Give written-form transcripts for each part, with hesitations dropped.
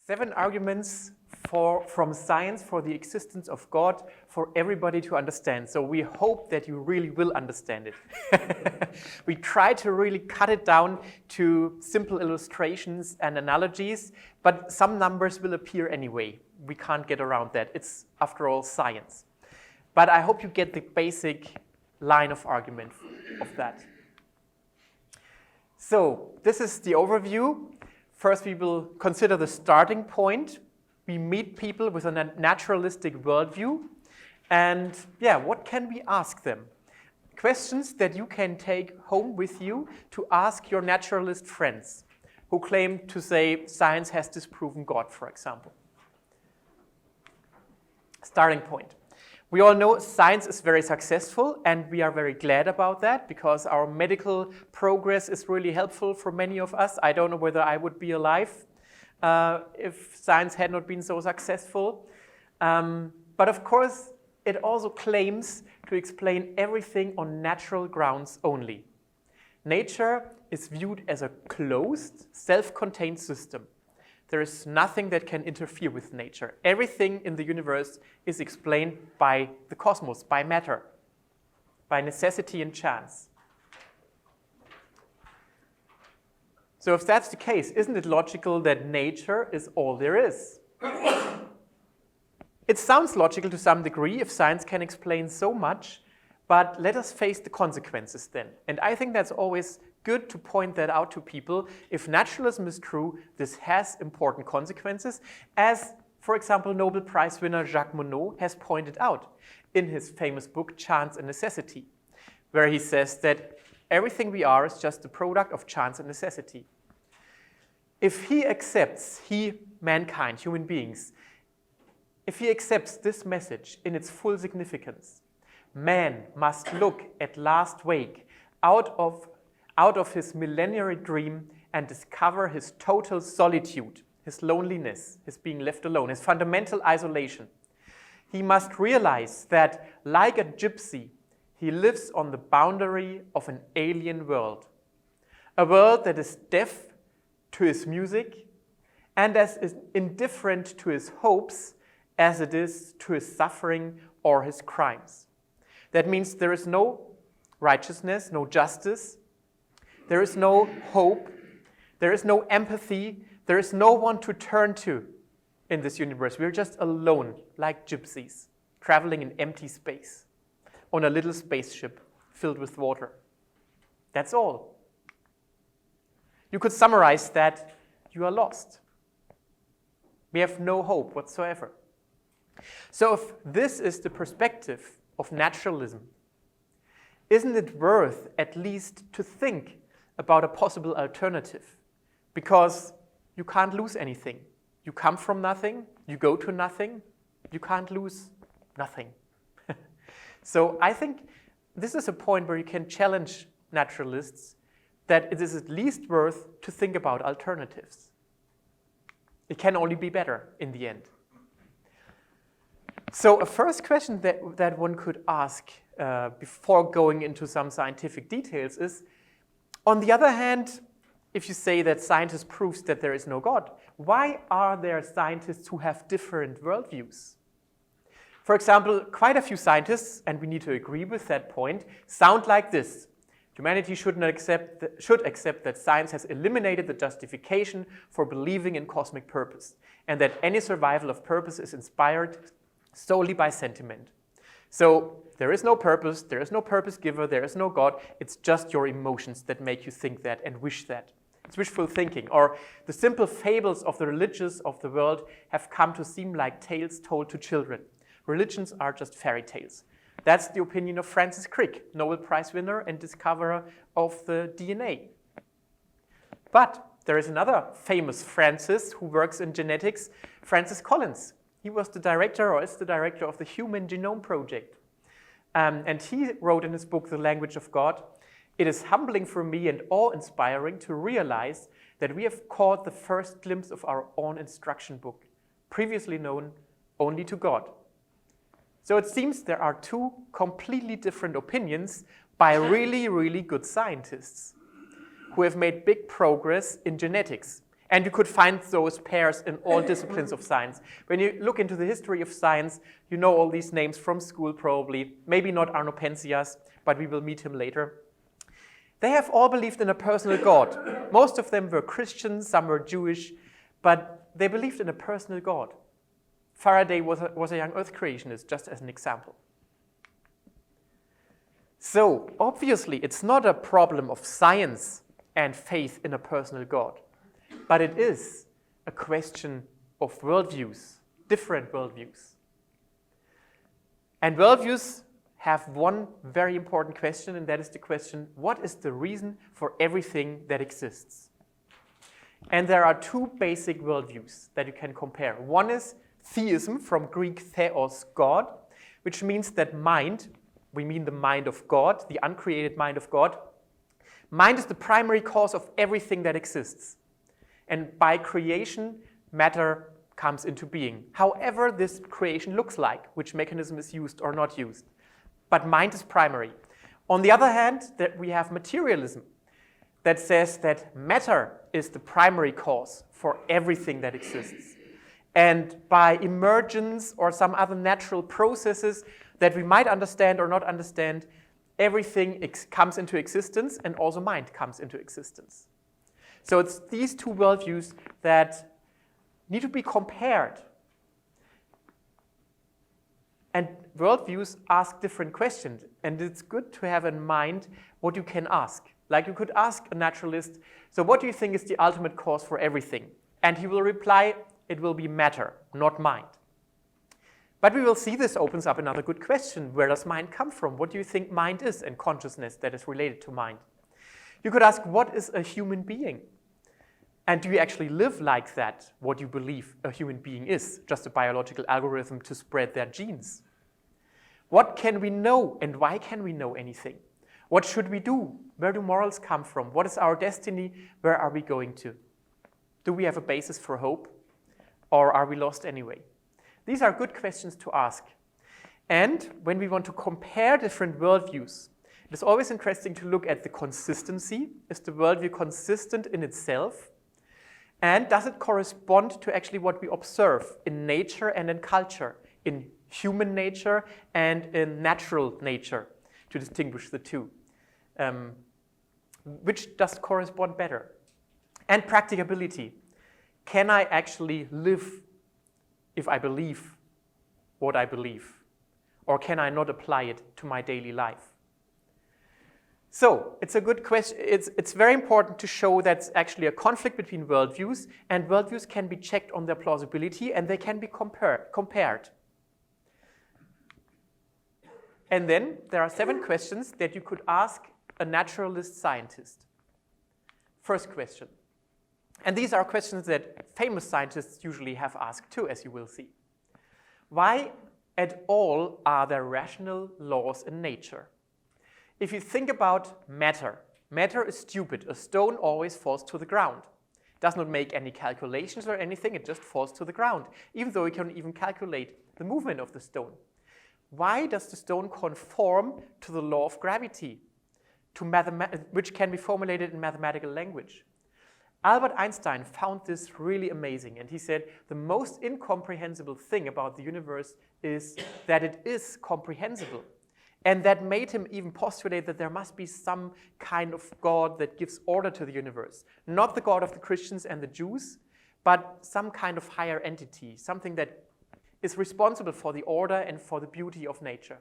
7 arguments from science for the existence of God for everybody to understand. So we hope that you really will understand it. We try to really cut it down to simple illustrations and analogies, but some numbers will appear anyway. We can't get around that. It's, after all, science. But I hope you get the basic line of argument of that. So this is the overview. First, we will consider the starting point. We meet people with a naturalistic worldview. And yeah, what can we ask them? Questions that you can take home with you to ask your naturalist friends who claim to say science has disproven God, for example. Starting point. We all know science is very successful, and we are very glad about that because our medical progress is really helpful for many of us. I don't know whether I would be alive if science had not been so successful. But of course, it also claims to explain everything on natural grounds only. Nature is viewed as a closed, self-contained system. There is nothing that can interfere with nature. Everything in the universe is explained by the cosmos, by matter, by necessity and chance. So if that's the case, isn't it logical that nature is all there is? It sounds logical to some degree if science can explain so much, but let us face the consequences then. And I think that's always good to point that out to people. If naturalism is true, this has important consequences, as, for example, Nobel Prize winner Jacques Monod has pointed out in his famous book, Chance and Necessity, where he says that everything we are is just the product of chance and necessity. If he accepts, mankind, human beings, if he accepts this message in its full significance, man must look at last wake out of his millenary dream and discover his total solitude, his loneliness, his being left alone, his fundamental isolation. He must realize that, like a gypsy, he lives on the boundary of an alien world, a world that is deaf to his music and as indifferent to his hopes as it is to his suffering or his crimes. That means there is no righteousness, no justice, there is no hope, there is no empathy, there is no one to turn to in this universe. We're just alone, like gypsies, traveling in empty space on a little spaceship filled with water. That's all. You could summarize that you are lost. We have no hope whatsoever. So if this is the perspective of naturalism, isn't it worth at least to think about a possible alternative? Because you can't lose anything. You come from nothing, you go to nothing, you can't lose nothing. So I think this is a point where you can challenge naturalists that it is at least worth to think about alternatives. It can only be better in the end. So a first question that one could ask before going into some scientific details is, on the other hand, if you say that scientists proves that there is no God, why are there scientists who have different worldviews? For example, quite a few scientists, and we need to agree with that point, sound like this. Humanity should accept that science has eliminated the justification for believing in cosmic purpose, and that any survival of purpose is inspired solely by sentiment. So there is no purpose giver, there is no God, it's just your emotions that make you think that and wish that. It's wishful thinking. Or the simple fables of the religious of the world have come to seem like tales told to children. Religions are just fairy tales. That's the opinion of Francis Crick, Nobel Prize winner and discoverer of the DNA. But there is another famous Francis who works in genetics, Francis Collins. He was the director, or is the director, of the Human Genome Project. And he wrote in his book, The Language of God, "It is humbling for me and awe-inspiring to realize that we have caught the first glimpse of our own instruction book, previously known only to God." So it seems there are two completely different opinions by really, really good scientists who have made big progress in genetics And you could find those pairs in all disciplines of science. When you look into the history of science, you know all these names from school probably. Maybe not Arno Penzias, but we will meet him later. They have all believed in a personal God. Most of them were Christians, some were Jewish, but they believed in a personal God. Faraday was a young earth creationist, just as an example. So, obviously, it's not a problem of science and faith in a personal God, but it is a question of worldviews, different worldviews. And worldviews have one very important question, and that is the question, what is the reason for everything that exists? And there are two basic worldviews that you can compare. One is theism, from Greek theos, God, which means that mind, we mean the mind of God, the uncreated mind of God. Mind is the primary cause of everything that exists. And by creation, matter comes into being. However this creation looks like, which mechanism is used or not used. But mind is primary. On the other hand, that we have materialism that says that matter is the primary cause for everything that exists. And by emergence or some other natural processes that we might understand or not understand, everything comes into existence, and also mind comes into existence. So it's these two worldviews that need to be compared. And worldviews ask different questions, and it's good to have in mind what you can ask. Like you could ask a naturalist, so what do you think is the ultimate cause for everything? And he will reply, it will be matter, not mind. But we will see this opens up another good question. Where does mind come from? What do you think mind is, and consciousness that is related to mind? You could ask, what is a human being? And do you actually live like that, what you believe a human being is, just a biological algorithm to spread their genes? What can we know, and why can we know anything? What should we do? Where do morals come from? What is our destiny? Where are we going to? Do we have a basis for hope, or are we lost anyway? These are good questions to ask. And when we want to compare different worldviews, it is always interesting to look at the consistency. Is the worldview consistent in itself? And does it correspond to actually what we observe in nature and in culture, in human nature and in natural nature, to distinguish the two? Which does correspond better? And practicability. Can I actually live if I believe what I believe? Or can I not apply it to my daily life? So it's a good question. It's very important to show that's actually a conflict between worldviews, and worldviews can be checked on their plausibility, and they can be compared. And then there are 7 questions that you could ask a naturalist scientist. First question. And these are questions that famous scientists usually have asked too, as you will see. Why at all are there rational laws in nature? If you think about matter, matter is stupid. A stone always falls to the ground. It does not make any calculations or anything, it just falls to the ground, even though you can even calculate the movement of the stone. Why does the stone conform to the law of gravity, which can be formulated in mathematical language? Albert Einstein found this really amazing, and he said the most incomprehensible thing about the universe is that it is comprehensible. And that made him even postulate that there must be some kind of God that gives order to the universe. Not the God of the Christians and the Jews, but some kind of higher entity, something that is responsible for the order and for the beauty of nature.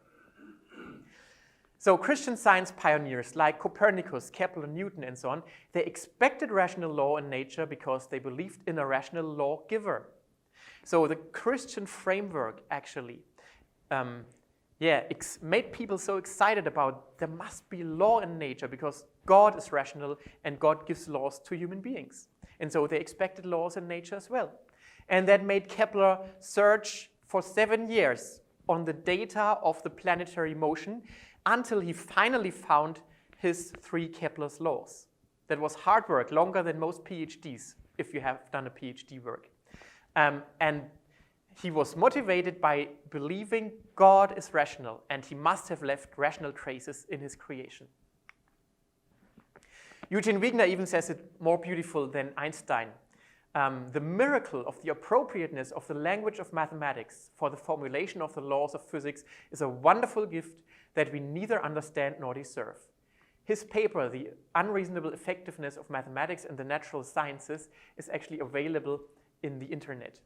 So Christian science pioneers like Copernicus, Kepler, Newton, and so on, they expected rational law in nature because they believed in a rational lawgiver. So the Christian framework actually made people so excited about there must be law in nature because God is rational and God gives laws to human beings. And so they expected laws in nature as well. And that made Kepler search for 7 years on the data of the planetary motion until he finally found his 3 Kepler's laws. That was hard work, longer than most PhDs, if you have done a PhD work. And he was motivated by believing God is rational, and he must have left rational traces in his creation. Eugene Wigner even says it more beautiful than Einstein. the miracle of the appropriateness of the language of mathematics for the formulation of the laws of physics is a wonderful gift that we neither understand nor deserve. His paper, The Unreasonable Effectiveness of Mathematics and the Natural Sciences, is actually available in the internet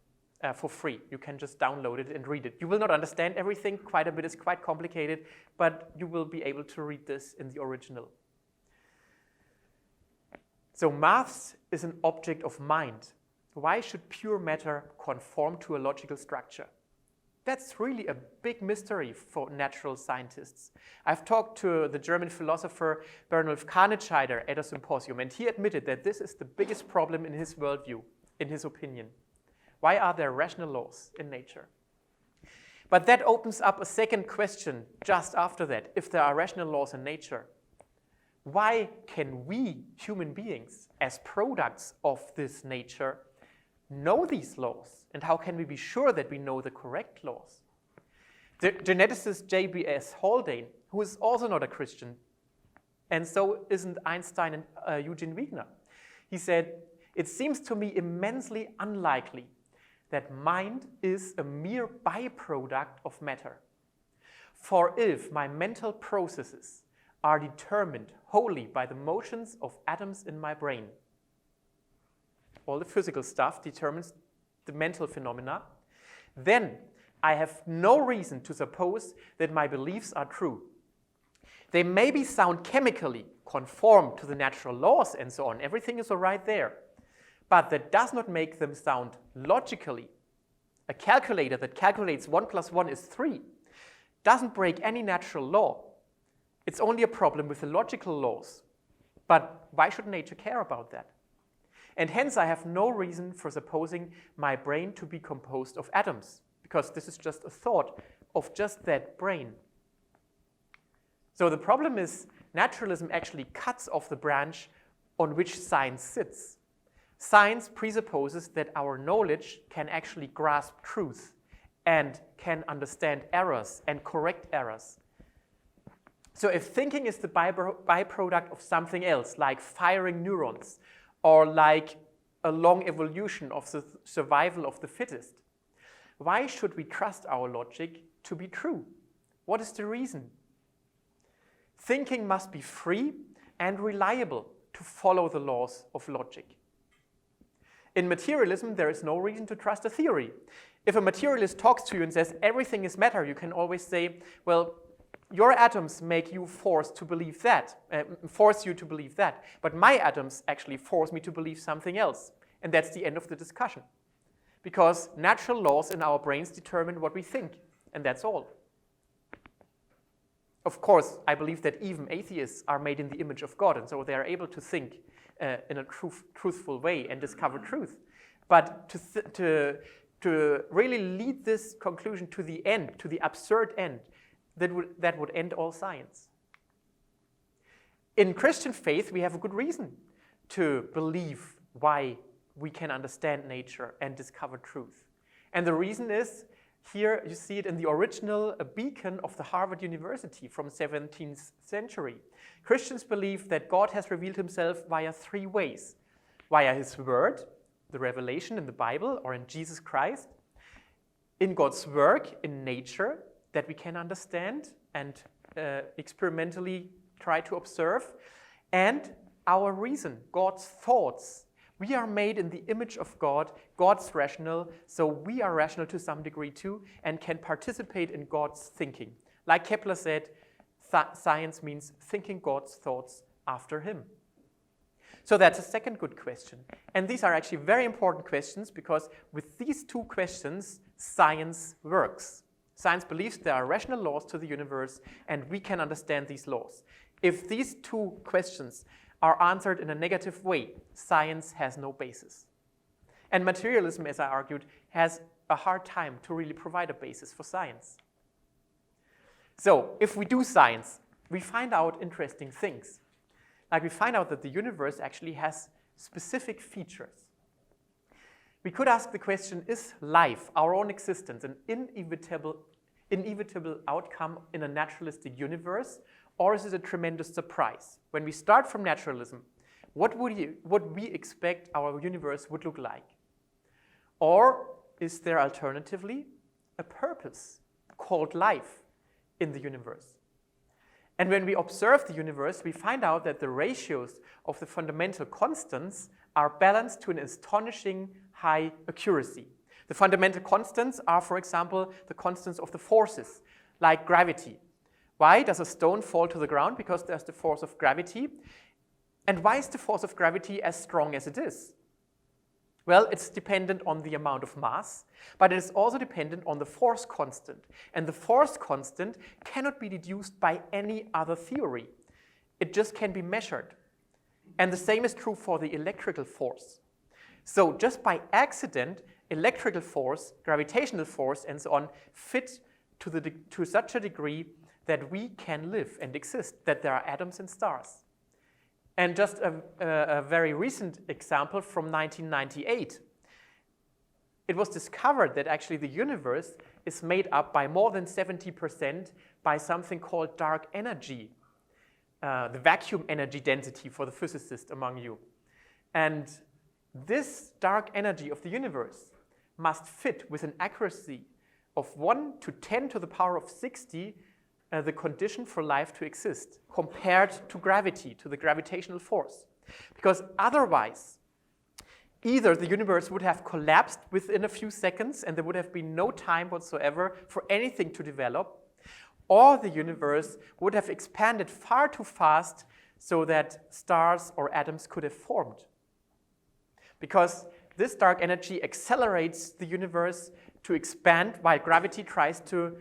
for free. You can just download it and read it. You will not understand everything, quite a bit is quite complicated, but you will be able to read this in the original. So maths is an object of mind. Why should pure matter conform to a logical structure? That's really a big mystery for natural scientists. I've talked to the German philosopher Bernulf Karnitscheider at a symposium, and he admitted that this is the biggest problem in his worldview, in his opinion. Why are there rational laws in nature? But that opens up a second question just after that. If there are rational laws in nature, why can we, human beings, as products of this nature, know these laws? And how can we be sure that we know the correct laws? The geneticist J.B.S. Haldane, who is also not a Christian, and so isn't Einstein and Eugene Wigner, he said, "It seems to me immensely unlikely that mind is a mere byproduct of matter. For if my mental processes are determined wholly by the motions of atoms in my brain," all the physical stuff determines the mental phenomena, "then I have no reason to suppose that my beliefs are true. They maybe sound chemically conform to the natural laws and so on. Everything is all right there. But that does not make them sound logically. A calculator that calculates 1 + 1 is 3 doesn't break any natural law. It's only a problem with the logical laws. But why should nature care about that? And hence I have no reason for supposing my brain to be composed of atoms, because this is just a thought of just that brain." So the problem is naturalism actually cuts off the branch on which science sits. Science presupposes that our knowledge can actually grasp truth and can understand errors and correct errors. So if thinking is the byproduct of something else, like firing neurons, or like a long evolution of the survival of the fittest, why should we trust our logic to be true? What is the reason? Thinking must be free and reliable to follow the laws of logic. In materialism, there is no reason to trust a theory. If a materialist talks to you and says everything is matter, you can always say, well, your atoms make you force you to believe that, but my atoms actually force me to believe something else. And that's the end of the discussion. Because natural laws in our brains determine what we think, and that's all. Of course, I believe that even atheists are made in the image of God, and so they are able to think in a truthful way and discover truth. But to really lead this conclusion to the end, to the absurd end, that would end all science. In Christian faith, we have a good reason to believe why we can understand nature and discover truth. And the reason is, here you see it in the original beacon of the Harvard University from 17th century. Christians believe that God has revealed himself via 3 ways. Via his word, the revelation in the Bible or in Jesus Christ, in God's work, in nature, that we can understand and experimentally try to observe, and our reason, God's thoughts. We are made in the image of God. God's rational, so we are rational to some degree too, and can participate in God's thinking. Like Kepler said, science means thinking God's thoughts after him. So that's a second good question. And these are actually very important questions, because with these 2 questions, science works. Science believes there are rational laws to the universe, and we can understand these laws. If these 2 questions are answered in a negative way, science has no basis. And materialism, as I argued, has a hard time to really provide a basis for science. So if we do science, we find out interesting things. Like we find out that the universe actually has specific features. We could ask the question, is life, our own existence, an inevitable outcome in a naturalistic universe, or is it a tremendous surprise? When we start from naturalism, what would we expect our universe would look like? Or is there alternatively a purpose called life in the universe? And when we observe the universe, we find out that the ratios of the fundamental constants are balanced to an astonishing high accuracy. The fundamental constants are, for example, the constants of the forces, like gravity. Why does a stone fall to the ground? Because there's the force of gravity. And why is the force of gravity as strong as it is? Well, it's dependent on the amount of mass, but it is also dependent on the force constant. And the force constant cannot be deduced by any other theory. It just can be measured. And the same is true for the electrical force. So just by accident, electrical force, gravitational force, and so on fit to such a degree that we can live and exist, that there are atoms and stars. And just a very recent example from 1998. It was discovered that actually the universe is made up by more than 70% by something called dark energy, the vacuum energy density for the physicist among you. And this dark energy of the universe must fit with an accuracy of 1 to 10 to the power of 60 the condition for life to exist compared to gravity, to the gravitational force. Because otherwise, either the universe would have collapsed within a few seconds and there would have been no time whatsoever for anything to develop, or the universe would have expanded far too fast so that stars or atoms could have formed. Because this dark energy accelerates the universe to expand while gravity tries to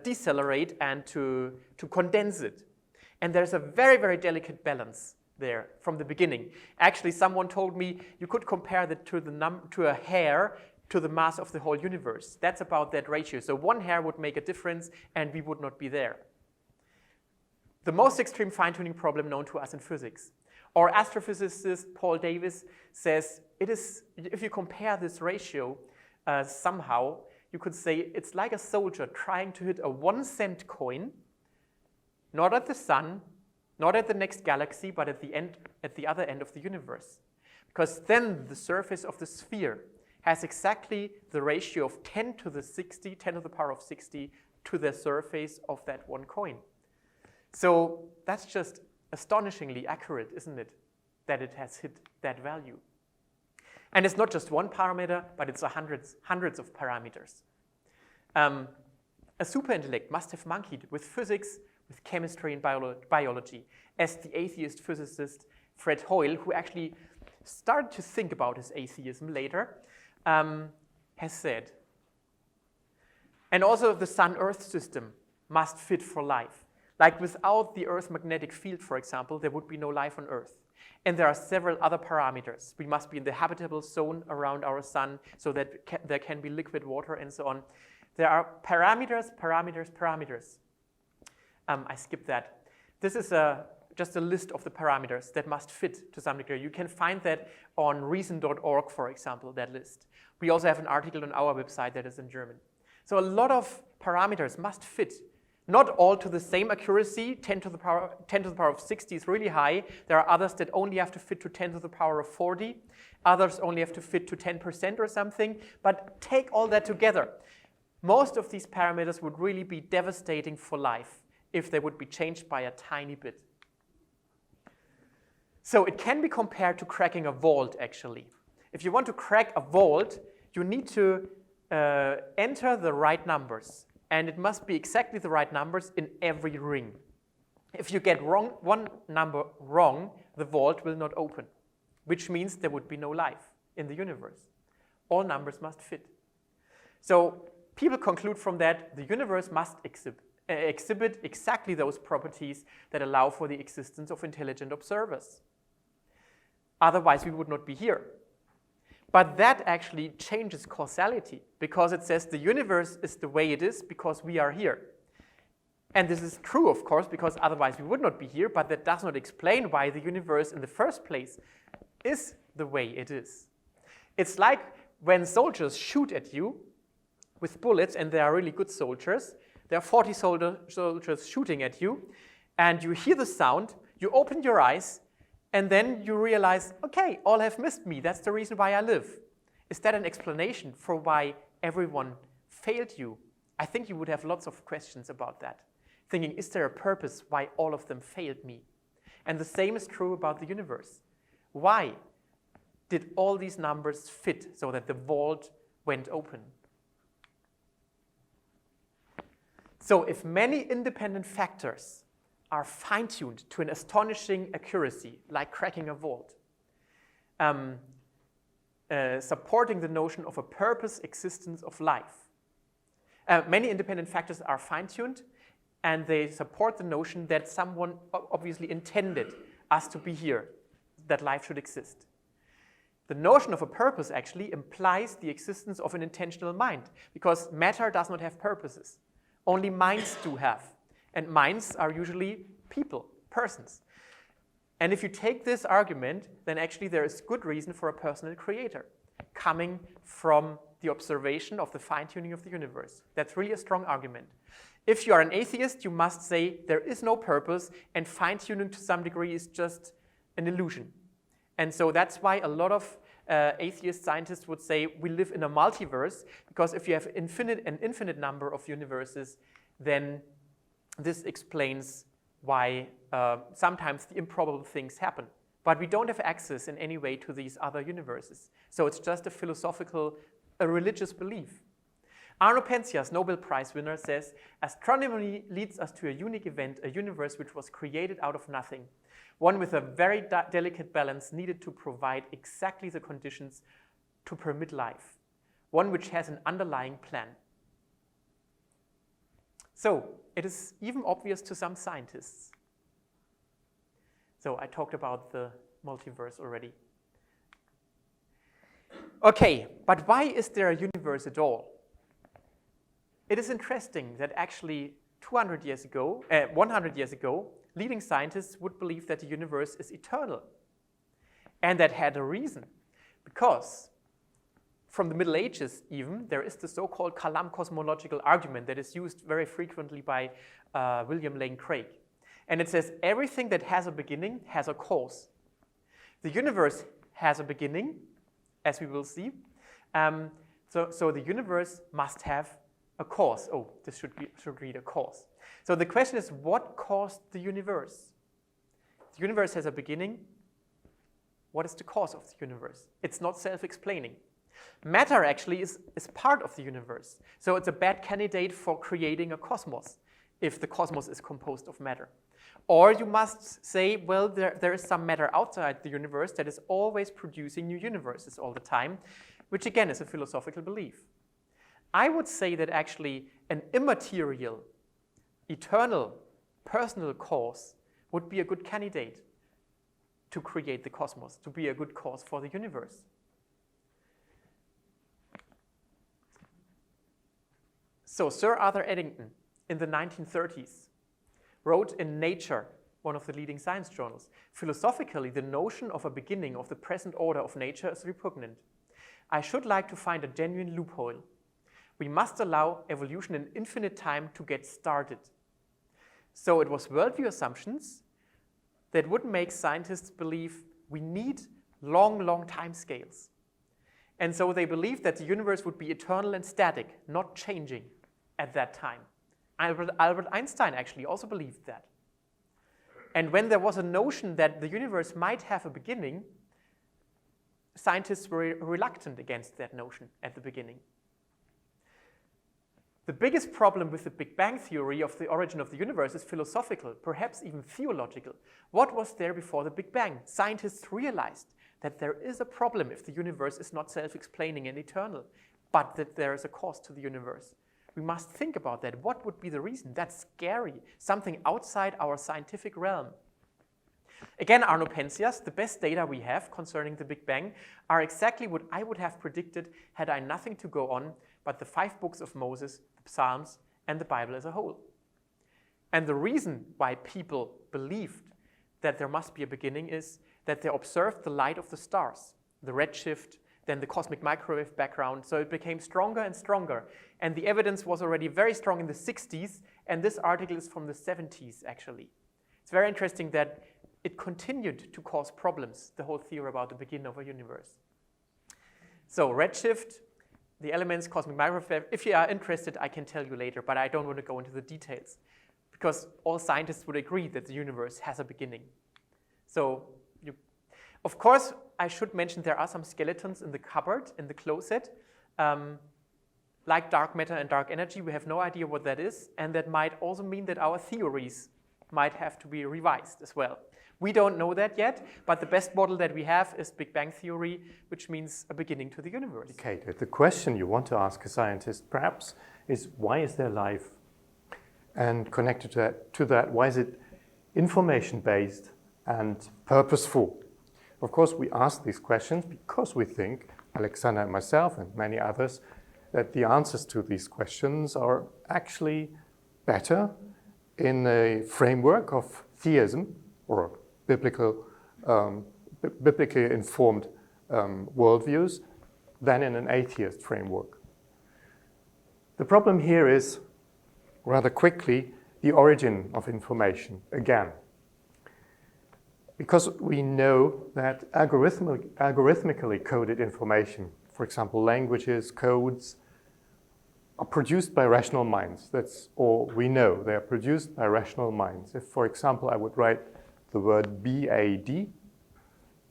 decelerate and to condense it. And there's a very, very delicate balance there from the beginning. Actually, someone told me you could compare that to a hair to the mass of the whole universe. That's about that ratio. So one hair would make a difference and we would not be there. The most extreme fine-tuning problem known to us in physics. Our astrophysicist Paul Davies says it is, if you compare this ratio somehow, you could say it's like a soldier trying to hit a 1-cent coin, not at the sun, not at the next galaxy, but at the other end of the universe. Because then the surface of the sphere has exactly the ratio of 10 to the power of 60 to the surface of that one coin. So that's just astonishingly accurate, isn't it? That it has hit that value. And it's not just one parameter, but it's hundreds of parameters. A super-intellect must have monkeyed with physics, with chemistry and biology, as the atheist physicist Fred Hoyle, who actually started to think about his atheism later, has said. And also the Sun-Earth system must fit for life. Like without the Earth magnetic field, for example, there would be no life on Earth. And there are several other parameters. We must be in the habitable zone around our sun so that there can be liquid water and so on. There are parameters. I skipped that. This is just a list of the parameters that must fit to some degree. You can find that on reason.org, for example, that list. We also have an article on our website that is in German. So a lot of parameters must fit. Not all to the same accuracy. 10 to the power of 60 is really high. There are others that only have to fit to 10 to the power of 40. Others only have to fit to 10% or something. But take all that together. Most of these parameters would really be devastating for life if they would be changed by a tiny bit. So it can be compared to cracking a vault, actually. If you want to crack a vault, you need to enter the right numbers. And it must be exactly the right numbers in every ring. If you get one number wrong, the vault will not open, which means there would be no life in the universe. All numbers must fit. So people conclude from that the universe must exhibit exactly those properties that allow for the existence of intelligent observers. Otherwise, we would not be here. But that actually changes causality because it says the universe is the way it is because we are here. And this is true, of course, because otherwise we would not be here, but that does not explain why the universe in the first place is the way it is. It's like when soldiers shoot at you with bullets, and they are really good soldiers. There are 40 soldiers shooting at you, and you hear the sound, you open your eyes, and then you realize, okay, all have missed me. That's the reason why I live. Is that an explanation for why everyone failed you? I think you would have lots of questions about that. Thinking, is there a purpose why all of them failed me? And the same is true about the universe. Why did all these numbers fit so that the vault went open? So if many independent factors are fine-tuned to an astonishing accuracy, like cracking a vault, supporting the notion of a purpose existence of life. Many independent factors are fine-tuned, and they support the notion that someone obviously intended us to be here, that life should exist. The notion of a purpose actually implies the existence of an intentional mind, because matter does not have purposes. Only minds do have. And minds are usually people, persons. And if you take this argument, then actually there is good reason for a personal creator coming from the observation of the fine-tuning of the universe. That's really a strong argument. If you are an atheist, you must say there is no purpose, and fine-tuning to some degree is just an illusion. And so that's why a lot of atheist scientists would say we live in a multiverse, because if you have an infinite number of universes, then this explains why sometimes the improbable things happen. But we don't have access in any way to these other universes. So it's just a philosophical, a religious belief. Arno Penzias, Nobel Prize winner, says, astronomy leads us to a unique event, a universe which was created out of nothing, one with a very delicate balance needed to provide exactly the conditions to permit life, one which has an underlying plan. So it is even obvious to some scientists. So I talked about the multiverse already. Okay, but why is there a universe at all? It is interesting that actually 100 years ago, leading scientists would believe that the universe is eternal. And that had a reason. Because from the Middle Ages even, there is the so-called Kalam cosmological argument that is used very frequently by William Lane Craig. And it says everything that has a beginning has a cause. The universe has a beginning, as we will see. So the universe must have a cause. Oh, this should read a cause. So the question is, what caused the universe? The universe has a beginning. What is the cause of the universe? It's not self-explaining. Matter actually is part of the universe. So it's a bad candidate for creating a cosmos if the cosmos is composed of matter. Or you must say, well, there is some matter outside the universe that is always producing new universes all the time, which again is a philosophical belief. I would say that actually an immaterial, eternal, personal cause would be a good candidate to create the cosmos, to be a good cause for the universe. So Sir Arthur Eddington in the 1930s wrote in Nature, one of the leading science journals, philosophically, the notion of a beginning of the present order of nature is repugnant. I should like to find a genuine loophole. We must allow evolution in infinite time to get started. So it was worldview assumptions that would make scientists believe we need long time scales. And so they believed that the universe would be eternal and static, not changing at that time. Albert Einstein actually also believed that. And when there was a notion that the universe might have a beginning, scientists were reluctant against that notion at the beginning. The biggest problem with the Big Bang theory of the origin of the universe is philosophical, perhaps even theological. What was there before the Big Bang? Scientists realized that there is a problem if the universe is not self-explaining and eternal, but that there is a cause to the universe. We must think about that. What would be the reason? That's scary, something outside our scientific realm. Again, Arno Penzias, the best data we have concerning the Big Bang are exactly what I would have predicted had I nothing to go on but the 5 books of Moses, the Psalms, and the Bible as a whole. And the reason why people believed that there must be a beginning is that they observed the light of the stars, the redshift, then the cosmic microwave background, so it became stronger and stronger. And the evidence was already very strong in the 60s, and this article is from the 70s, actually. It's very interesting that it continued to cause problems, the whole theory about the beginning of a universe. So redshift, the elements, cosmic microwave, if you are interested, I can tell you later, but I don't want to go into the details because all scientists would agree that the universe has a beginning. So, of course, I should mention there are some skeletons in the cupboard, in the closet, like dark matter and dark energy. We have no idea what that is, and that might also mean that our theories might have to be revised as well. We don't know that yet, but the best model that we have is Big Bang theory, which means a beginning to the universe. Okay, the question you want to ask a scientist perhaps is, why is there life? And connected to that, why is it information-based and purposeful? Of course, we ask these questions because we think, Alexander and myself and many others, that the answers to these questions are actually better in a framework of theism or biblically informed worldviews than in an atheist framework. The problem here is, rather quickly, the origin of information again. Because we know that algorithmically coded information, for example, languages, codes, are produced by rational minds. That's all we know. They are produced by rational minds. If, for example, I would write the word BAD,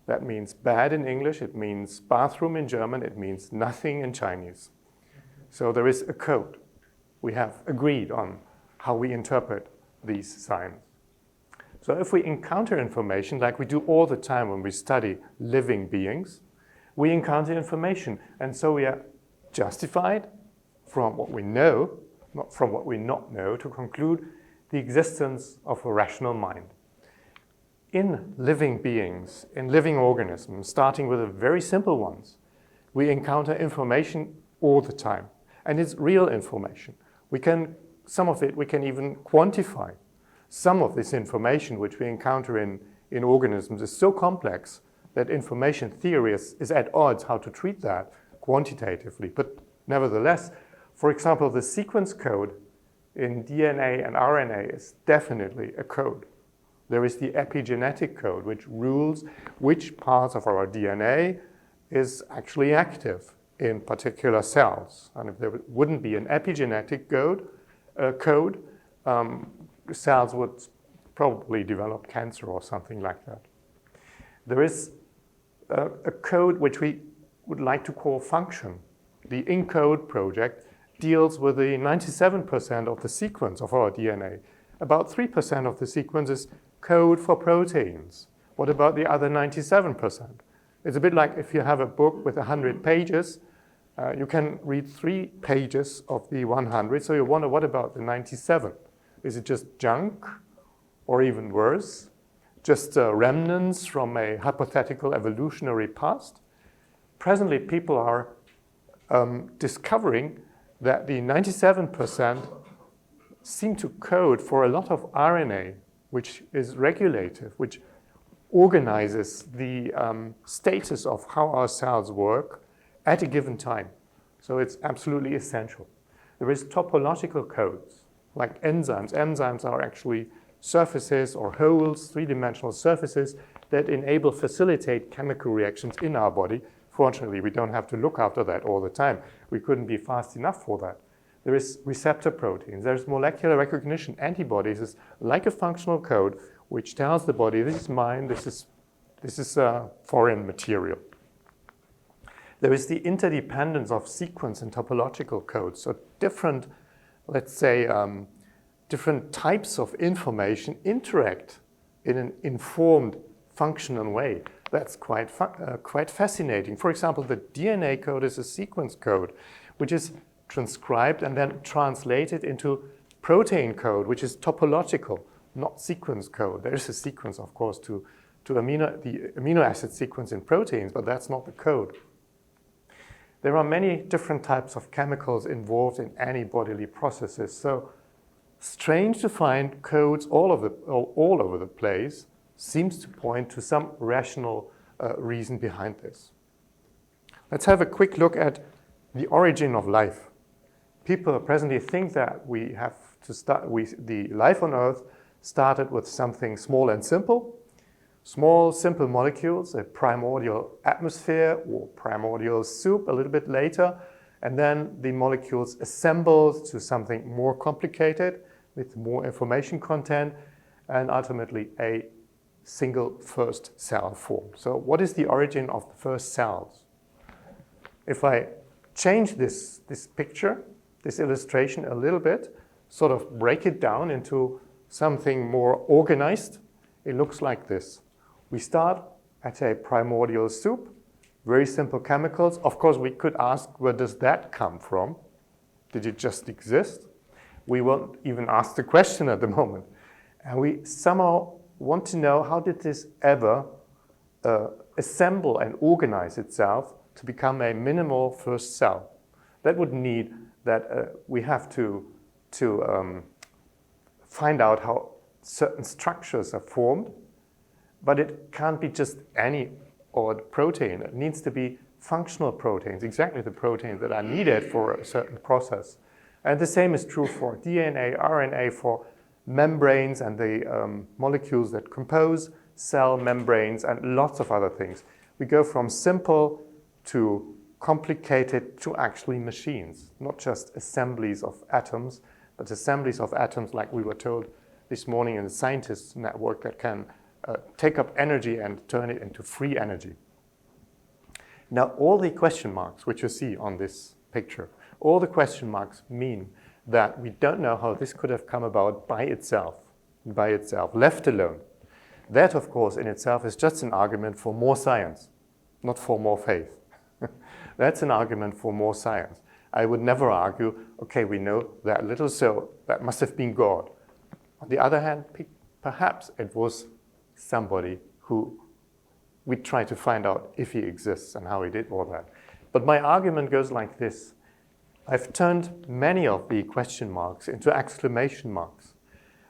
that means bad in English, it means bathroom in German, it means nothing in Chinese. So there is a code. We have agreed on how we interpret these signs. So if we encounter information, like we do all the time when we study living beings, we encounter information, and so we are justified from what we know, not from what we not know, to conclude the existence of a rational mind. In living beings, in living organisms, starting with the very simple ones, we encounter information all the time, and it's real information. Some of it we can even quantify. Some of this information which we encounter in organisms is so complex that information theory is at odds how to treat that quantitatively. But nevertheless, for example, the sequence code in DNA and RNA is definitely a code. There is the epigenetic code, which rules which parts of our DNA is actually active in particular cells. And if there wouldn't be an epigenetic code, cells would probably develop cancer or something like that. There is a code which we would like to call function. The ENCODE project deals with the 97% of the sequence of our DNA. About 3% of the sequence is code for proteins. What about the other 97%? It's a bit like if you have a book with 100 pages, you can read 3 pages of the 100, so you wonder, what about the 97? Is it just junk, or even worse, just remnants from a hypothetical evolutionary past? Presently, people are discovering that the 97% seem to code for a lot of RNA, which is regulative, which organizes the status of how our cells work at a given time. So it's absolutely essential. There is topological codes, like enzymes. Enzymes are actually surfaces or holes, three-dimensional surfaces that facilitate chemical reactions in our body. Fortunately, we don't have to look after that all the time. We couldn't be fast enough for that. There is receptor proteins. There's molecular recognition. Antibodies is like a functional code which tells the body, this is mine, this is foreign material. There is the interdependence of sequence and topological codes. So different, let's say, different types of information interact in an informed, functional way. That's quite fascinating. For example, the DNA code is a sequence code, which is transcribed and then translated into protein code, which is topological, not sequence code. There is a sequence, of course, to the amino acid sequence in proteins, but that's not the code. There are many different types of chemicals involved in any bodily processes. So strange to find codes all over the place seems to point to some rational reason behind this. Let's have a quick look at the origin of life. People presently think that we have to start, the life on Earth started with something small and simple. Small, simple molecules, a primordial atmosphere or primordial soup a little bit later, and then the molecules assemble to something more complicated with more information content, and ultimately a single first cell formed. So what is the origin of the first cells? If I change this picture, this illustration a little bit, sort of break it down into something more organized, it looks like this. We start at a primordial soup, very simple chemicals. Of course, we could ask, where does that come from? Did it just exist? We won't even ask the question at the moment. And we somehow want to know, how did this ever assemble and organize itself to become a minimal first cell? That would need that we have to find out how certain structures are formed, but it can't be just any odd protein. It needs to be functional proteins, exactly the proteins that are needed for a certain process. And the same is true for DNA, RNA, for membranes and the molecules that compose cell membranes and lots of other things. We go from simple to complicated to actually machines, not just assemblies of atoms, but assemblies of atoms like we were told this morning in the scientists network that can take up energy and turn it into free energy. Now, all the question marks which you see on this picture, all the question marks mean that we don't know how this could have come about by itself, left alone. That, of course, in itself is just an argument for more science, not for more faith. That's an argument for more science. I would never argue, okay, we know that little, so that must have been God. On the other hand, perhaps it was somebody who we try to find out if he exists and how he did all that. But my argument goes like this. I've turned many of the question marks into exclamation marks.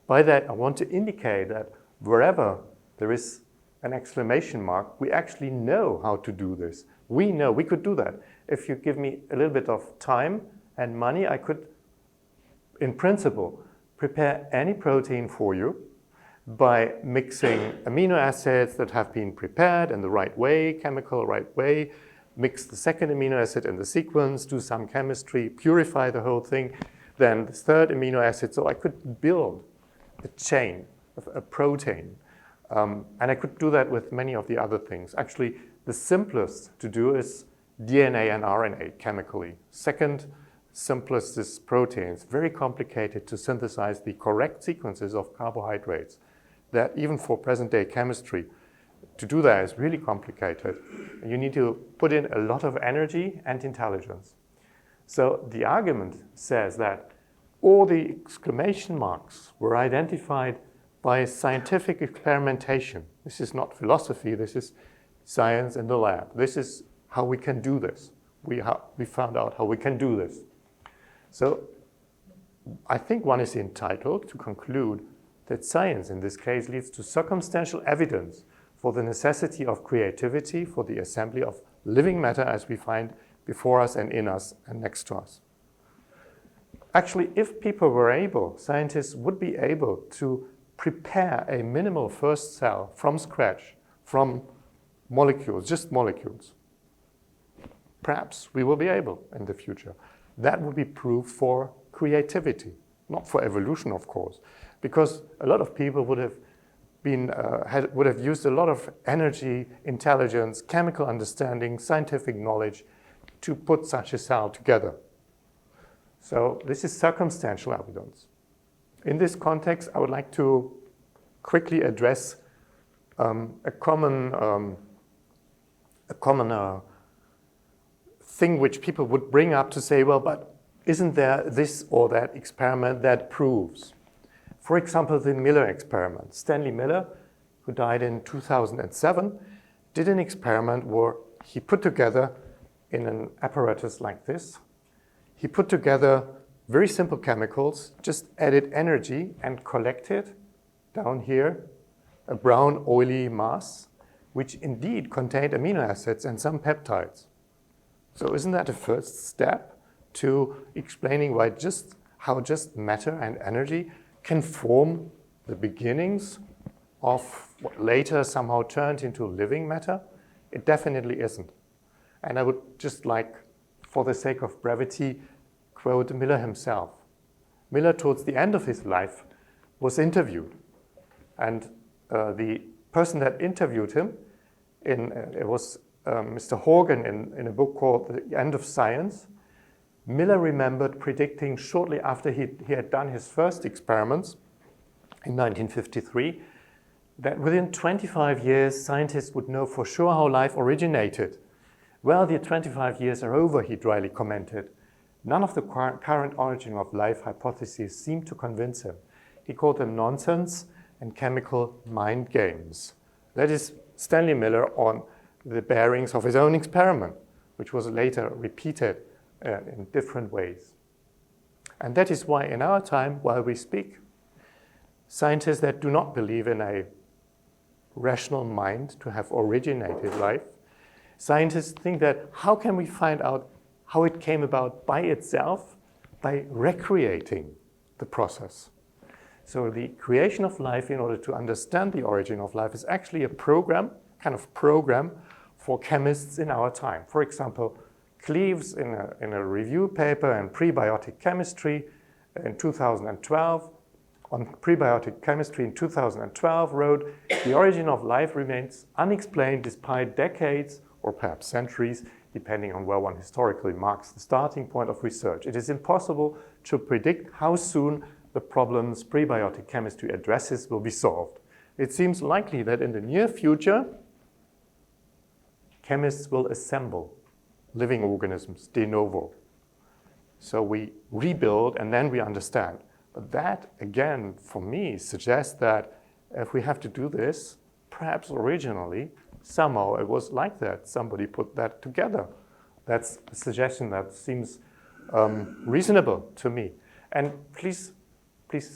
By that, I want to indicate that wherever there is an exclamation mark, we actually know how to do this. We know we could do that. If you give me a little bit of time and money, I could, in principle, prepare any protein for you by mixing amino acids that have been prepared in the right way, chemical right way, mix the second amino acid in the sequence, do some chemistry, purify the whole thing, then the third amino acid. So I could build a chain of a protein. And I could do that with many of the other things. Actually, the simplest to do is DNA and RNA chemically. Second simplest is proteins. Very complicated to synthesize the correct sequences of carbohydrates. That even for present-day chemistry, to do that is really complicated. You need to put in a lot of energy and intelligence. So the argument says that all the exclamation marks were identified by scientific experimentation. This is not philosophy, this is science in the lab. This is how we can do this. We found out how we can do this. So I think one is entitled to conclude that science in this case leads to circumstantial evidence for the necessity of creativity for the assembly of living matter as we find before us and in us and next to us. Actually, if people were able, scientists would be able to prepare a minimal first cell from scratch, from molecules, just molecules. Perhaps we will be able in the future. That would be proof for creativity, not for evolution, of course, because a lot of people would have used a lot of energy, intelligence, chemical understanding, scientific knowledge to put such a cell together. So this is circumstantial evidence. In this context, I would like to quickly address a common thing which people would bring up to say, well, but isn't there this or that experiment that proves? For example, the Miller experiment. Stanley Miller, who died in 2007, did an experiment where he put together in an apparatus like this, he put together very simple chemicals, just added energy and collected down here a brown oily mass, which indeed contained amino acids and some peptides. So isn't that a first step to explaining how just matter and energy can form the beginnings of what later somehow turned into living matter? It definitely isn't. And I would just like, for the sake of brevity, quote Miller himself. Miller, towards the end of his life, was interviewed. And the person that interviewed him, it was Mr. Horgan in a book called The End of Science. Miller remembered predicting shortly after he had done his first experiments in 1953 that within 25 years scientists would know for sure how life originated. Well, the 25 years are over, he dryly commented. None of the current origin of life hypotheses seemed to convince him. He called them nonsense and chemical mind games. That is Stanley Miller on the bearings of his own experiment, which was later repeated in different ways. And that is why in our time, while we speak, scientists that do not believe in a rational mind to have originated life, scientists think that how can we find out how it came about by itself? By recreating the process. So the creation of life, in order to understand the origin of life, is actually a program, kind of program for chemists in our time. For example, Cleves in a review paper in prebiotic chemistry in 2012, on prebiotic chemistry in 2012 wrote, the origin of life remains unexplained despite decades or perhaps centuries, depending on where one historically marks the starting point of research. It is impossible to predict how soon the problems prebiotic chemistry addresses will be solved. It seems likely that in the near future, chemists will assemble living organisms de novo. So we rebuild and then we understand. But that, again, for me, suggests that if we have to do this, perhaps originally, somehow it was like that. Somebody put that together. That's a suggestion that seems reasonable to me. And please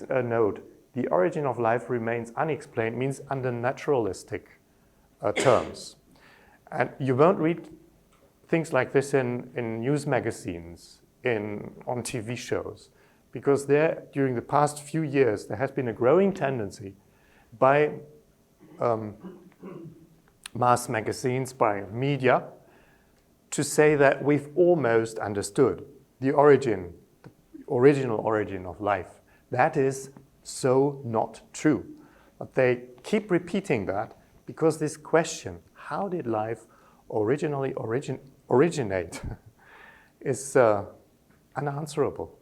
note, the origin of life remains unexplained means under naturalistic terms. And you won't read things like this in news magazines, on TV shows, because there, during the past few years, there has been a growing tendency by mass magazines, by media, to say that we've almost understood the original origin of life. That is so not true. But they keep repeating that because this question, how did life originally originate, is unanswerable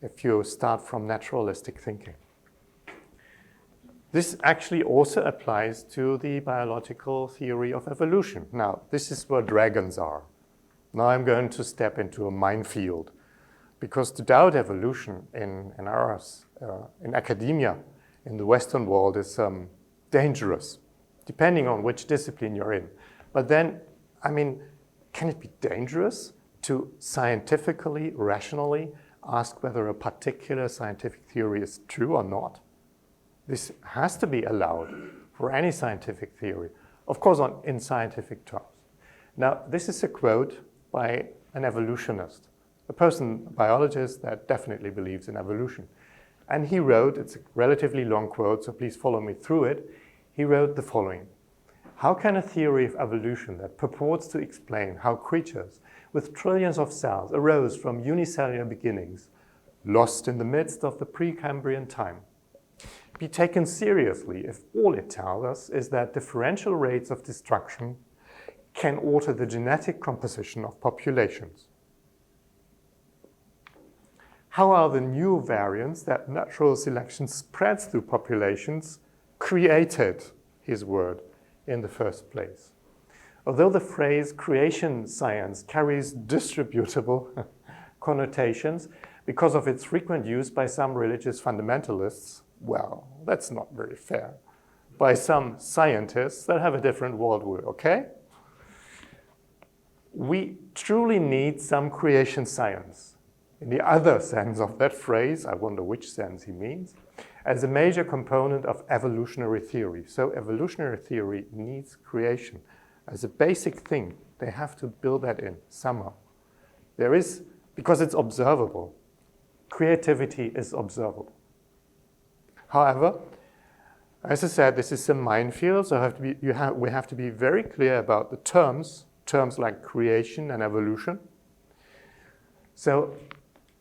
if you start from naturalistic thinking. This actually also applies to the biological theory of evolution. Now, this is where dragons are. Now I'm going to step into a minefield, because to doubt evolution in academia, in the Western world, is dangerous, depending on which discipline you're in. But then, I mean, can it be dangerous to scientifically, rationally ask whether a particular scientific theory is true or not? This has to be allowed for any scientific theory, of course, in scientific terms. Now, this is a quote by an evolutionist, a biologist that definitely believes in evolution. And he wrote, it's a relatively long quote, so please follow me through it. He wrote the following: how can a theory of evolution that purports to explain how creatures with trillions of cells arose from unicellular beginnings, lost in the midst of the Precambrian time, be taken seriously if all it tells us is that differential rates of destruction can alter the genetic composition of populations? How are the new variants that natural selection spreads through populations created, his word, in the first place? Although the phrase creation science carries distributable connotations because of its frequent use by some religious fundamentalists, well, that's not very fair. By some scientists that have a different worldview, okay? We truly need some creation science, in the other sense of that phrase, I wonder which sense he means, as a major component of evolutionary theory. So evolutionary theory needs creation as a basic thing. They have to build that in somehow. There is, because it's observable, creativity is observable. However, As I said, this is a minefield, so we have to be very clear about the terms like creation and evolution. So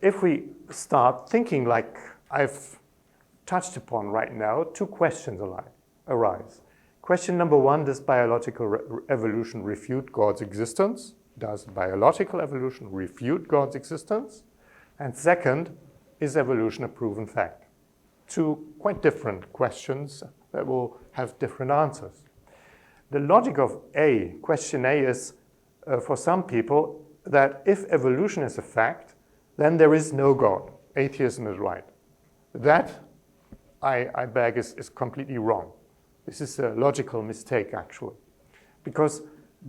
if we start thinking like I've touched upon right now, two questions arise. Question number one, does biological evolution refute God's existence? Does biological evolution refute God's existence? And second, is evolution a proven fact? Two quite different questions that will have different answers. The logic of question A is, for some people, that if evolution is a fact, then there is no God. Atheism is right. That, I beg, is completely wrong. This is a logical mistake, actually. Because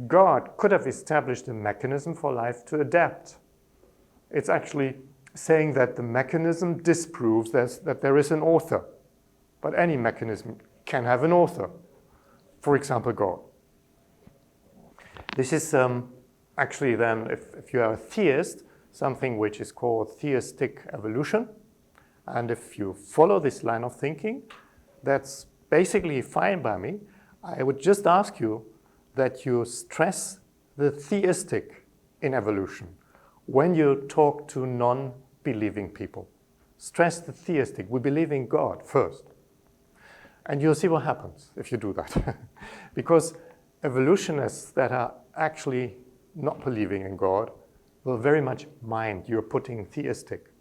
God could have established a mechanism for life to adapt. It's actually saying that the mechanism disproves that there is an author. But any mechanism can have an author. For example, God. This is actually then, if you are a theist, something which is called theistic evolution. And if you follow this line of thinking, that's basically fine by me. I would just ask you that you stress the theistic in evolution when you talk to non-believing people. Stress the theistic. We believe in God first. And you'll see what happens if you do that. Because evolutionists that are actually not believing in God will very much mind you're putting theistic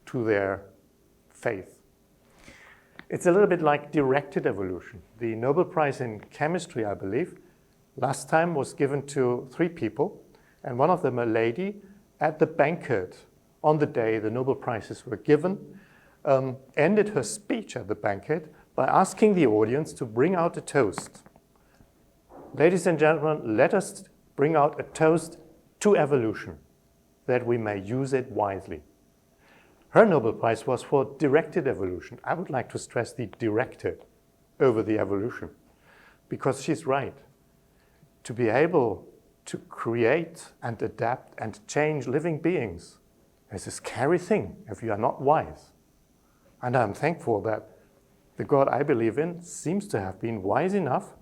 to their faith. It's a little bit like directed evolution. The Nobel Prize in Chemistry, I believe, last time was given to 3 people, and one of them, a lady, at the banquet on the day the Nobel Prizes were given, ended her speech at the banquet by asking the audience to bring out a toast. Ladies and gentlemen, let us bring out a toast to evolution, that we may use it wisely. Her Nobel Prize was for directed evolution. I would like to stress the directed over the evolution, because she's right. To be able to create and adapt and change living beings is a scary thing if you are not wise. And I'm thankful that the God I believe in seems to have been wise enough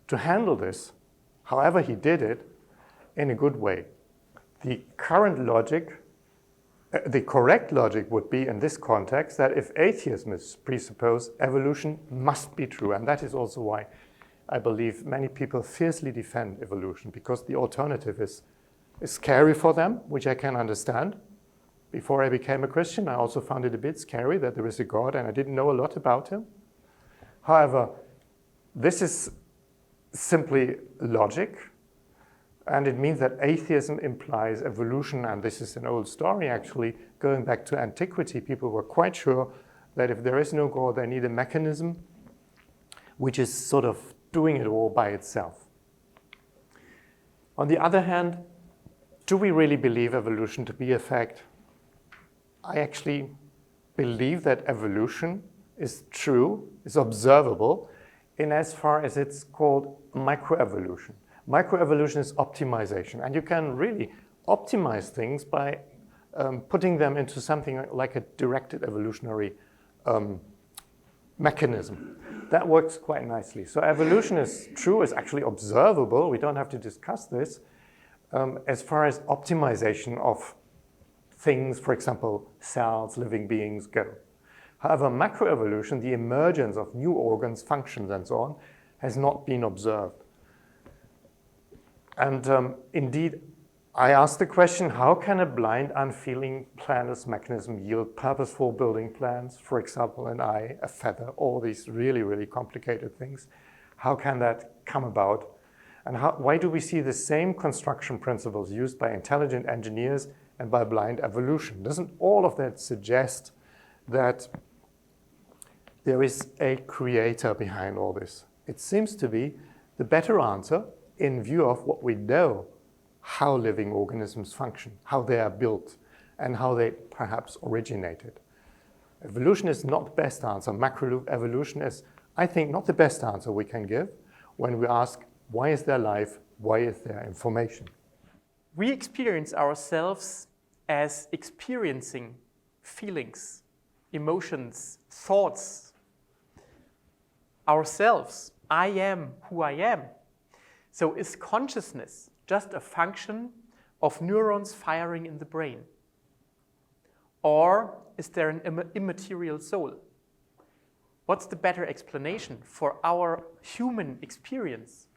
to handle this, however he did it, in a good way. The current logic, the correct logic would be in this context that if atheism is presupposed, evolution must be true. And that is also why I believe many people fiercely defend evolution, because the alternative is scary for them, which I can understand. Before I became a Christian, I also found it a bit scary that there is a God and I didn't know a lot about him. However, this is simply logic, and it means that atheism implies evolution, and this is an old story actually. Going back to antiquity, people were quite sure that if there is no God, they need a mechanism which is sort of doing it all by itself. On the other hand, do we really believe evolution to be a fact? I actually believe that evolution is true, is observable, in as far as it's called microevolution. Microevolution is optimization, and you can really optimize things by putting them into something like a directed evolutionary mechanism. That works quite nicely. So evolution is true, is actually observable. We don't have to discuss this. As far as optimization of things, for example, cells, living beings go. However, macroevolution, the emergence of new organs, functions, and so on, has not been observed. And indeed, I asked the question, how can a blind, unfeeling planless mechanism yield purposeful building plans, for example, an eye, a feather, all these really, really complicated things? How can that come about? And why do we see the same construction principles used by intelligent engineers and by blind evolution? Doesn't all of that suggest that there is a creator behind all this? It seems to be the better answer in view of what we know, how living organisms function, how they are built, and how they perhaps originated. Evolution is not the best answer. Macroevolution is, I think, not the best answer we can give when we ask, why is there life? Why is there information? We experience ourselves as experiencing feelings, emotions, thoughts. ourselves. I am who I am. So is consciousness just a function of neurons firing in the brain? Or is there an immaterial soul? What's the better explanation for our human experience?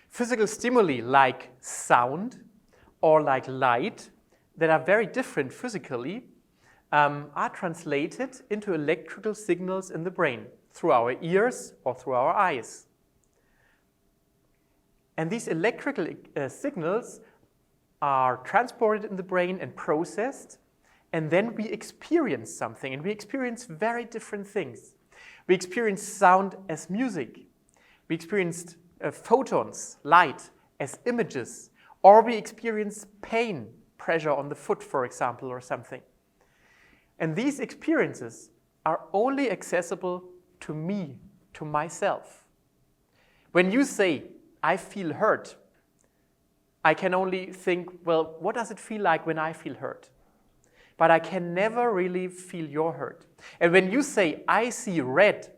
Physical stimuli like sound or like light that are very different physically are translated into electrical signals in the brain through our ears or through our eyes. And these electrical signals are transported in the brain and processed, and then we experience something, and we experience very different things. We experience sound as music. We experienced photons, light, as images, or we experience pain, pressure on the foot, for example, or something. And these experiences are only accessible to me, to myself. When you say, I feel hurt, I can only think, well, what does it feel like when I feel hurt? But I can never really feel your hurt. And when you say, I see red,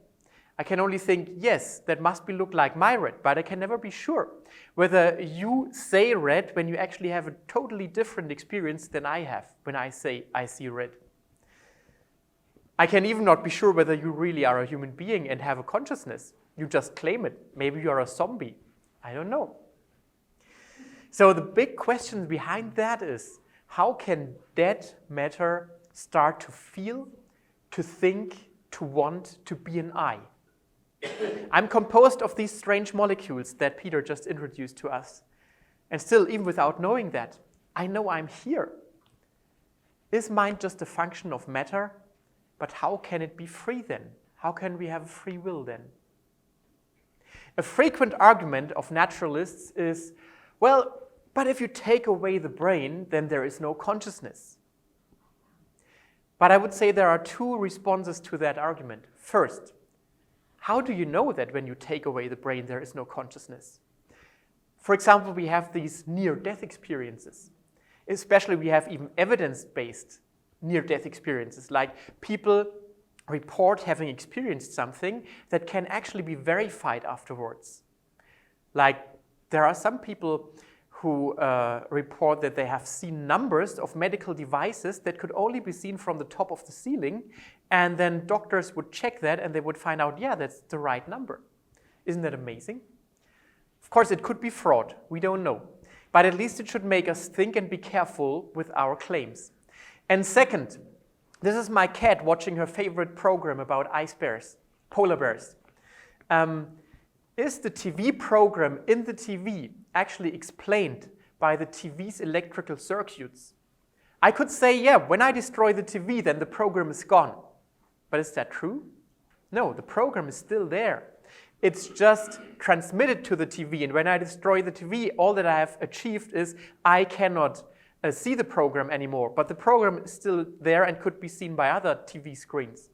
I can only think, yes, that must look like my red, but I can never be sure whether you say red when you actually have a totally different experience than I have when I say, I see red. I can even not be sure whether you really are a human being and have a consciousness. You just claim it. Maybe you are a zombie. I don't know. So the big question behind that is, how can dead matter start to feel, to think, to want, to be an I? I'm composed of these strange molecules that Peter just introduced to us. And still, even without knowing that, I know I'm here. Is mind just a function of matter? But how can it be free then? How can we have free will then? A frequent argument of naturalists is, well, but if you take away the brain, then there is no consciousness. But I would say there are two responses to that argument. First, how do you know that when you take away the brain, there is no consciousness? For example, we have these near-death experiences. Especially we have even evidence-based near-death experiences, like people report having experienced something that can actually be verified afterwards. Like there are some people who report that they have seen numbers of medical devices that could only be seen from the top of the ceiling, and then doctors would check that and they would find out, yeah, that's the right number. Isn't that amazing? Of course, it could be fraud. We don't know. But at least it should make us think and be careful with our claims. And second, this is my cat watching her favorite program about ice bears, polar bears. Is the TV program in the TV actually explained by the TV's electrical circuits? I could say, yeah, when I destroy the TV, then the program is gone. But is that true? No, the program is still there. It's just transmitted to the TV, and when I destroy the TV, all that I have achieved is I cannot see the program anymore, but the program is still there and could be seen by other TV screens.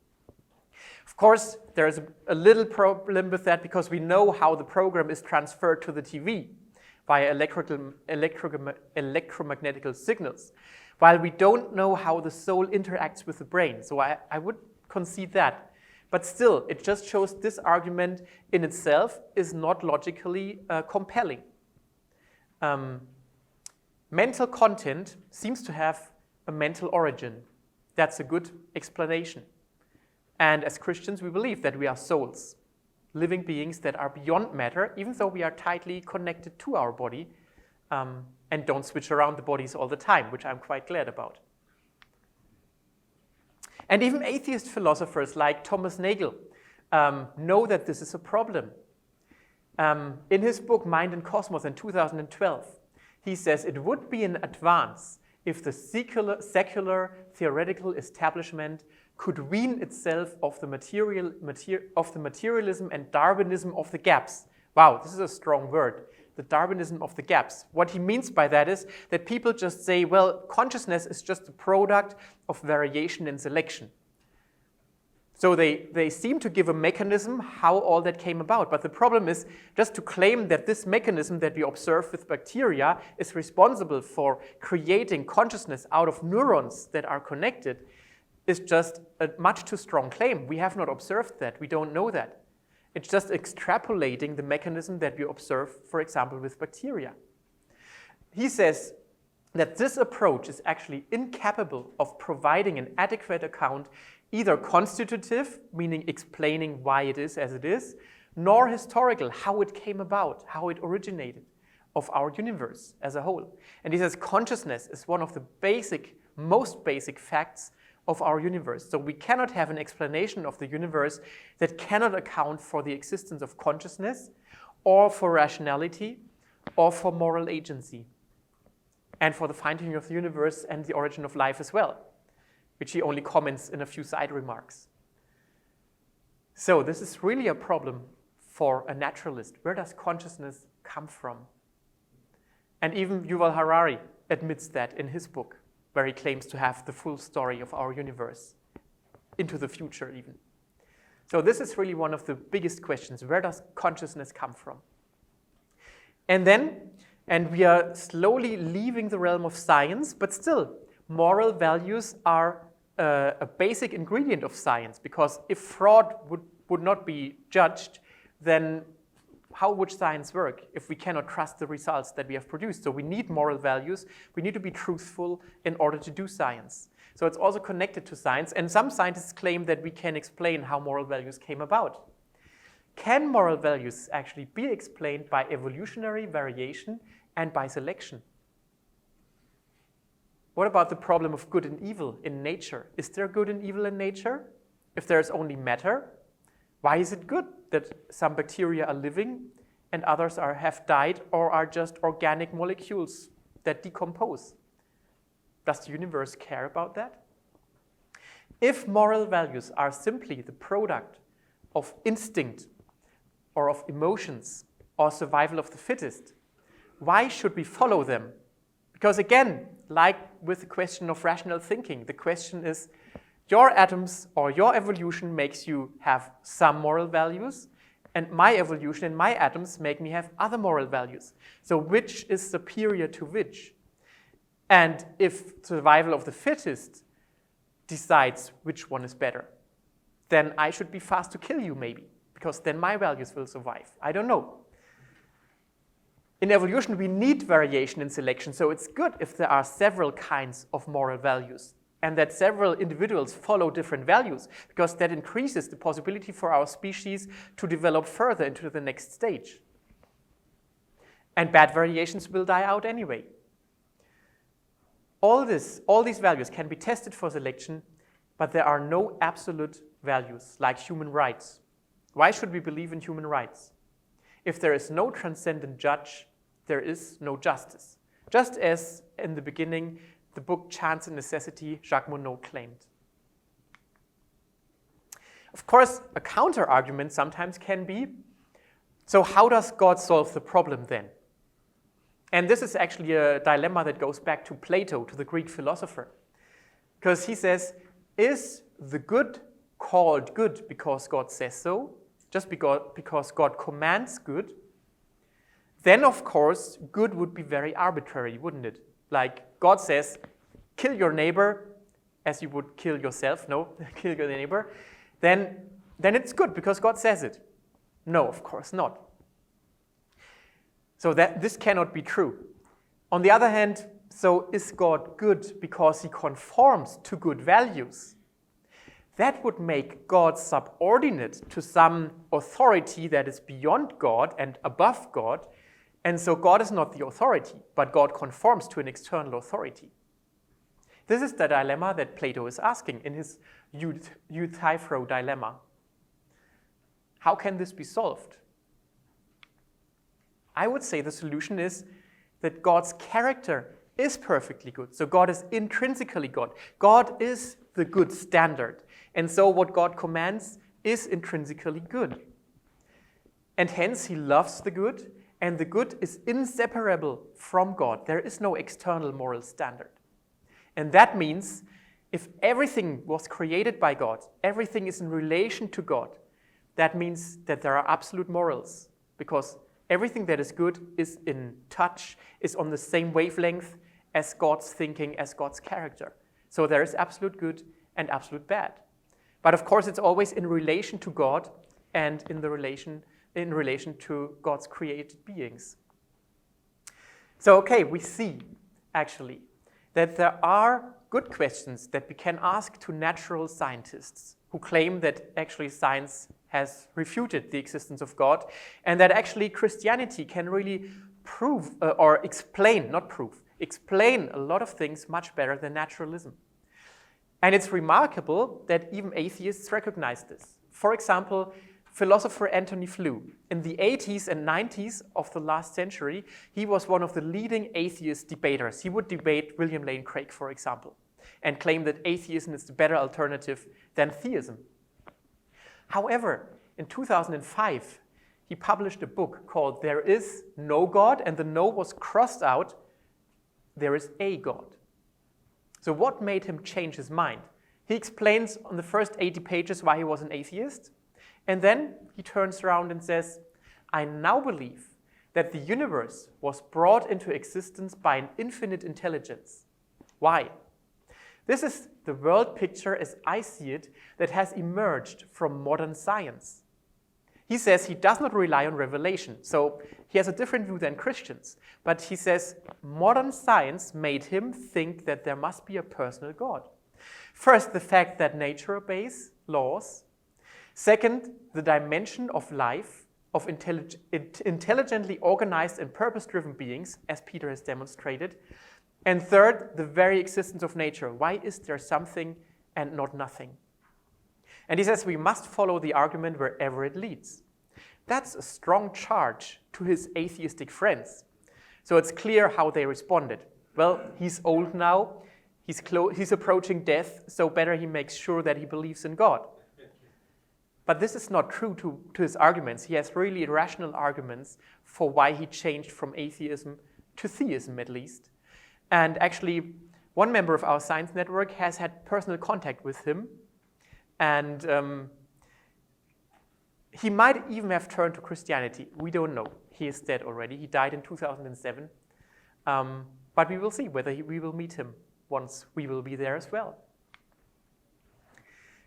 Of course, there is a little problem with that because we know how the program is transferred to the TV via electromagnetic signals, while we don't know how the soul interacts with the brain. So I would concede that. But still, it just shows this argument in itself is not logically compelling. Mental content seems to have a mental origin. That's a good explanation. And as Christians, we believe that we are souls, living beings that are beyond matter, even though we are tightly connected to our body and don't switch around the bodies all the time, which I'm quite glad about. And even atheist philosophers like Thomas Nagel know that this is a problem. In his book, Mind and Cosmos in 2012, he says it would be an advance if the secular theoretical establishment could wean itself of the materialism and Darwinism of the gaps. Wow, this is a strong word, the Darwinism of the gaps. What he means by that is that people just say, well, consciousness is just a product of variation and selection. So they seem to give a mechanism how all that came about. But the problem is just to claim that this mechanism that we observe with bacteria is responsible for creating consciousness out of neurons that are connected is just a much too strong claim. We have not observed that. We don't know that. It's just extrapolating the mechanism that we observe, for example, with bacteria. He says that this approach is actually incapable of providing an adequate account, either constitutive, meaning explaining why it is as it is, nor historical, how it came about, how it originated, of our universe as a whole. And he says consciousness is one of the most basic facts of our universe. So we cannot have an explanation of the universe that cannot account for the existence of consciousness, or for rationality, or for moral agency, and for the finding of the universe and the origin of life as well, which he only comments in a few side remarks. So this is really a problem for a naturalist. Where does consciousness come from? And even Yuval Harari admits that in his book, where he claims to have the full story of our universe, into the future even. So this is really one of the biggest questions. Where does consciousness come from? And we are slowly leaving the realm of science, but still, moral values are a basic ingredient of science, because if fraud would not be judged, then how would science work if we cannot trust the results that we have produced? So we need moral values. We need to be truthful in order to do science. So it's also connected to science. And some scientists claim that we can explain how moral values came about. Can moral values actually be explained by evolutionary variation and by selection? What about the problem of good and evil in nature? Is there good and evil in nature? If there is only matter, why is it good that some bacteria are living and others have died or are just organic molecules that decompose? Does the universe care about that? If moral values are simply the product of instinct or of emotions or survival of the fittest, why should we follow them? Because again, like with the question of rational thinking, the question is, your atoms or your evolution makes you have some moral values, and my evolution and my atoms make me have other moral values. So which is superior to which? And if survival of the fittest decides which one is better, then I should be fast to kill you maybe, because then my values will survive. I don't know. In evolution, we need variation in selection, so it's good if there are several kinds of moral values, and that several individuals follow different values, because that increases the possibility for our species to develop further into the next stage. And bad variations will die out anyway. All these values can be tested for selection, but there are no absolute values like human rights. Why should we believe in human rights? If there is no transcendent judge, there is no justice. Just as in the beginning, the book Chance and Necessity, Jacques Monod claimed. Of course, a counter-argument sometimes can be, so how does God solve the problem then? And this is actually a dilemma that goes back to Plato, to the Greek philosopher. Because he says, is the good called good because God says so? Just because God commands good? Then, of course, good would be very arbitrary, wouldn't it? Like God says, kill your neighbor as you would kill yourself. No, kill your neighbor. Then it's good because God says it. No, of course not. So this cannot be true. On the other hand, so is God good because he conforms to good values? That would make God subordinate to some authority that is beyond God and above God. And so God is not the authority, but God conforms to an external authority. This is the dilemma that Plato is asking in his Euthyphro dilemma. How can this be solved? I would say the solution is that God's character is perfectly good. So God is intrinsically good. God is the good standard. And so what God commands is intrinsically good. And hence he loves the good, and the good is inseparable from God. There is no external moral standard. And that means if everything was created by God, everything is in relation to God, that means that there are absolute morals, because everything that is good is in touch, is on the same wavelength as God's thinking, as God's character. So there is absolute good and absolute bad. But of course, it's always in relation to God and in relation to God's created beings. So, okay, we see, actually, that there are good questions that we can ask to natural scientists who claim that actually science has refuted the existence of God, and that actually Christianity can really prove or explain, not prove, explain a lot of things much better than naturalism. And it's remarkable that even atheists recognize this. For example, philosopher Antony Flew. In the 80s and 90s of the last century, he was one of the leading atheist debaters. He would debate William Lane Craig, for example, and claim that atheism is the better alternative than theism. However, in 2005, he published a book called There Is No God, and the no was crossed out, there is a God. So what made him change his mind? He explains on the first 80 pages why he was an atheist, and then he turns around and says, I now believe that the universe was brought into existence by an infinite intelligence. Why? This is the world picture as I see it that has emerged from modern science. He says he does not rely on revelation, so he has a different view than Christians. But he says modern science made him think that there must be a personal God. First, the fact that nature obeys laws. Second, the dimension of life, of intelligently organized and purpose-driven beings, as Peter has demonstrated. And third, the very existence of nature. Why is there something and not nothing? And he says we must follow the argument wherever it leads. That's a strong charge to his atheistic friends. So it's clear how they responded. Well, he's old now, he's approaching death, so better he makes sure that he believes in God. But this is not true to his arguments. He has really rational arguments for why he changed from atheism to theism, at least. And actually, one member of our science network has had personal contact with him, and he might even have turned to Christianity. We don't know. He is dead already. He died in 2007. But we will see whether we will meet him once we will be there as well.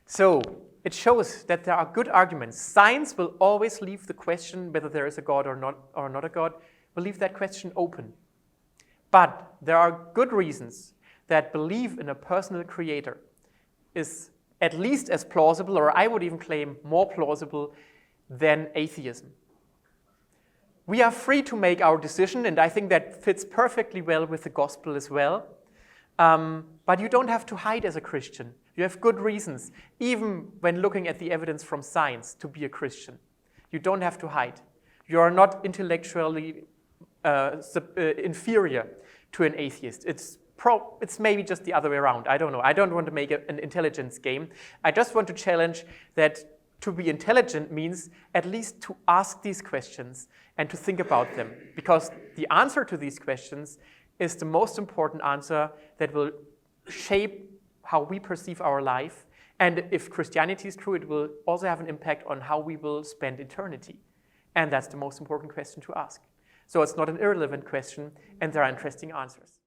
So it shows that there are good arguments. Science will always leave the question whether there is a God or not a God, will leave that question open. But there are good reasons that belief in a personal creator is at least as plausible, or I would even claim more plausible than atheism. We are free to make our decision, and I think that fits perfectly well with the gospel as well. But you don't have to hide as a Christian. You have good reasons, even when looking at the evidence from science, to be a Christian. You don't have to hide. You are not intellectually inferior to an atheist. It's maybe just the other way around. I don't know. I don't want to make an intelligence game. I just want to challenge that to be intelligent means at least to ask these questions and to think about them. Because the answer to these questions is the most important answer that will shape how we perceive our life. And if Christianity is true, it will also have an impact on how we will spend eternity. And that's the most important question to ask. So it's not an irrelevant question, and there are interesting answers.